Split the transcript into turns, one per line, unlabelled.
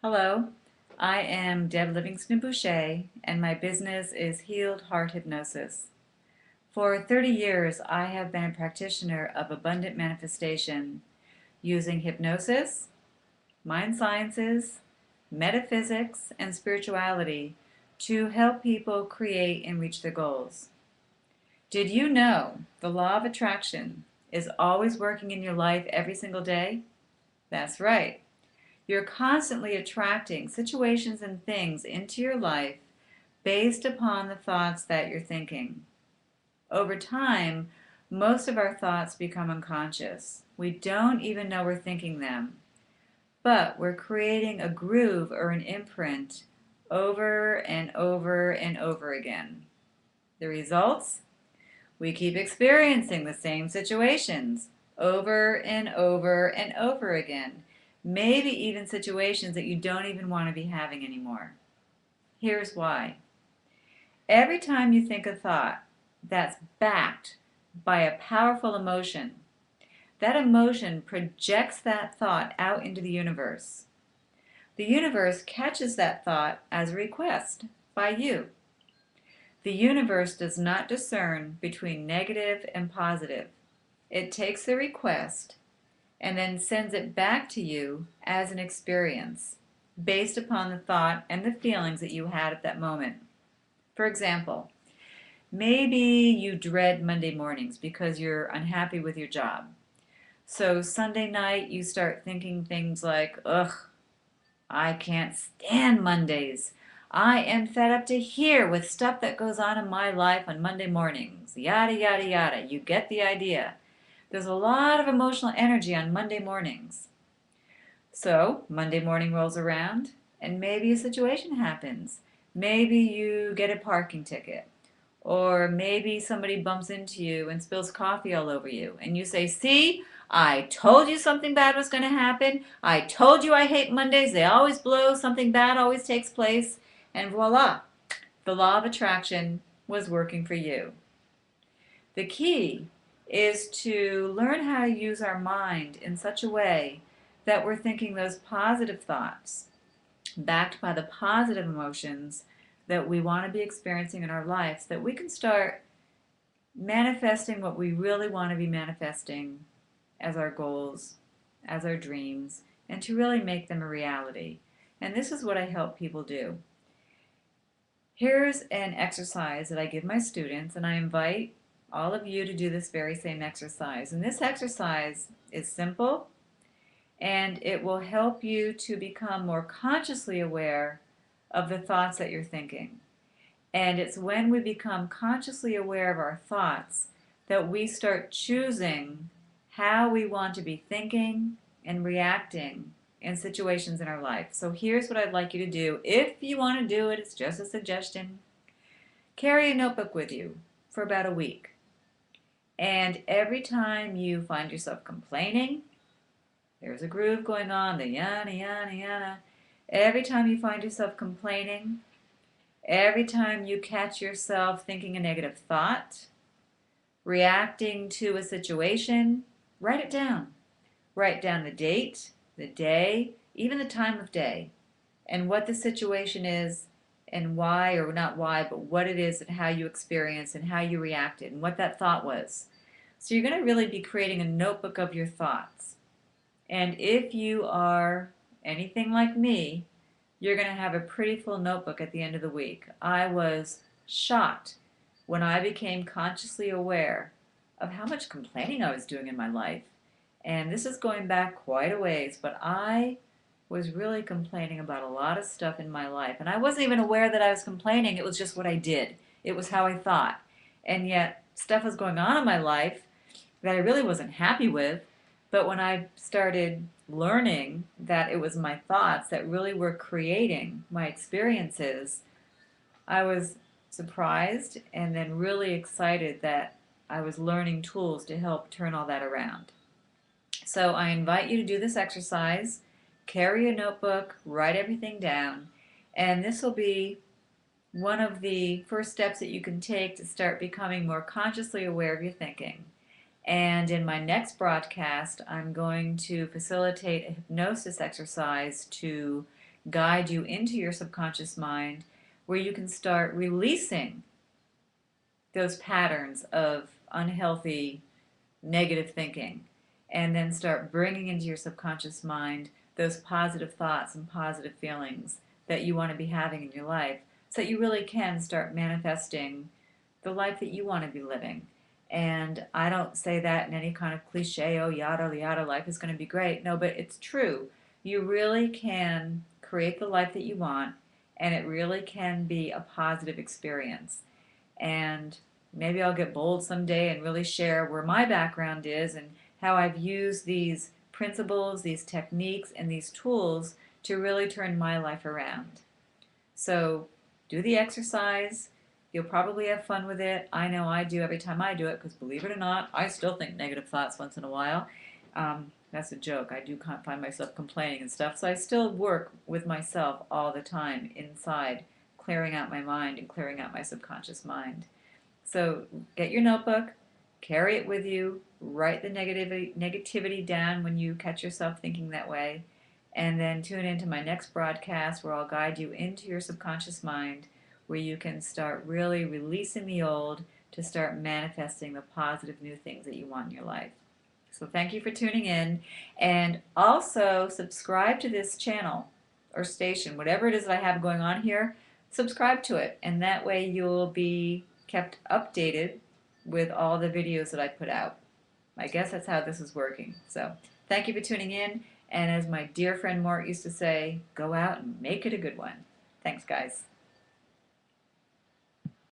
Hello, I am Deb Livingston Boucher, and my business is Healed Heart Hypnosis. For 30 years, I have been a practitioner of abundant manifestation using hypnosis, mind sciences, metaphysics, and spirituality to help people create and reach their goals. Did you know the law of attraction is always working in your life every single day? That's right. You're constantly attracting situations and things into your life based upon the thoughts that you're thinking. Over time, most of our thoughts become unconscious. We don't even know we're thinking them, but we're creating a groove or an imprint over and over and over again. The results? We keep experiencing the same situations over and over and over again. Maybe even situations that you don't even want to be having anymore. Here's why. Every time you think a thought that's backed by a powerful emotion, that emotion projects that thought out into the universe. The universe catches that thought as a request by you. The universe does not discern between negative and positive. It takes the request and then sends it back to you as an experience based upon the thought and the feelings that you had at that moment. For example, maybe you dread Monday mornings because you're unhappy with your job. So Sunday night you start thinking things like, ugh, I can't stand Mondays. I am fed up to here with stuff that goes on in my life on Monday mornings. Yada, yada, yada. You get the idea. There's a lot of emotional energy on Monday mornings. So Monday morning rolls around and maybe a situation happens. Maybe you get a parking ticket. Or maybe somebody bumps into you and spills coffee all over you. And you say, see, I told you something bad was going to happen. I told you I hate Mondays. They always blow. Something bad always takes place. And voila, the law of attraction was working for you. The key is to learn how to use our mind in such a way that we're thinking those positive thoughts, backed by the positive emotions that we want to be experiencing in our lives, that we can start manifesting what we really want to be manifesting as our goals, as our dreams, and to really make them a reality. And this is what I help people do. Here's an exercise that I give my students, and I invite all of you to do this very same exercise. And this exercise is simple, and it will help you to become more consciously aware of the thoughts that you're thinking. And it's when we become consciously aware of our thoughts that we start choosing how we want to be thinking and reacting in situations in our life. So here's what I'd like you to do. If you want to do it, it's just a suggestion. Carry a notebook with you for about a week. And every time you find yourself complaining, there's a groove going on, the yana, yana, yana. Every time you find yourself complaining, every time you catch yourself thinking a negative thought, reacting to a situation, write it down. Write down the date, the day, even the time of day, and what the situation is, and why, or not why, but what it is and how you experienced and how you reacted and what that thought was. So you're going to really be creating a notebook of your thoughts. And if you are anything like me, you're going to have a pretty full notebook at the end of the week. I was shocked when I became consciously aware of how much complaining I was doing in my life. And this is going back quite a ways, but I was really complaining about a lot of stuff in my life. And I wasn't even aware that I was complaining. It was just what I did. It was how I thought. And yet stuff was going on in my life that I really wasn't happy with. But when I started learning that it was my thoughts that really were creating my experiences, I was surprised and then really excited that I was learning tools to help turn all that around. So I invite you to do this exercise, carry a notebook, write everything down, and this will be one of the first steps that you can take to start becoming more consciously aware of your thinking. And in my next broadcast, I'm going to facilitate a hypnosis exercise to guide you into your subconscious mind where you can start releasing those patterns of unhealthy, negative thinking, and then start bringing into your subconscious mind those positive thoughts and positive feelings that you want to be having in your life so that you really can start manifesting the life that you want to be living. And I don't say that in any kind of cliche, oh, yada, yada, life is going to be great. No, but it's true. You really can create the life that you want, and it really can be a positive experience. And maybe I'll get bold someday and really share where my background is and how I've used these principles, these techniques, and these tools to really turn my life around. So do the exercise. You'll probably have fun with it. I know I do every time I do it because believe it or not, I still think negative thoughts once in a while. That's a joke. I do find myself complaining and stuff. So I still work with myself all the time inside, clearing out my mind and clearing out my subconscious mind. So get your notebook, carry it with you, write the negativity down when you catch yourself thinking that way, and then tune into my next broadcast where I'll guide you into your subconscious mind where you can start really releasing the old to start manifesting the positive new things that you want in your life. So thank you for tuning in, and also subscribe to this channel or station, whatever it is that I have going on here. Subscribe to it, and that way you'll be kept updated with all the videos that I put out. I guess that's how this is working. So thank you for tuning in, and as my dear friend Mort used to say, go out and make it a good one. Thanks, guys.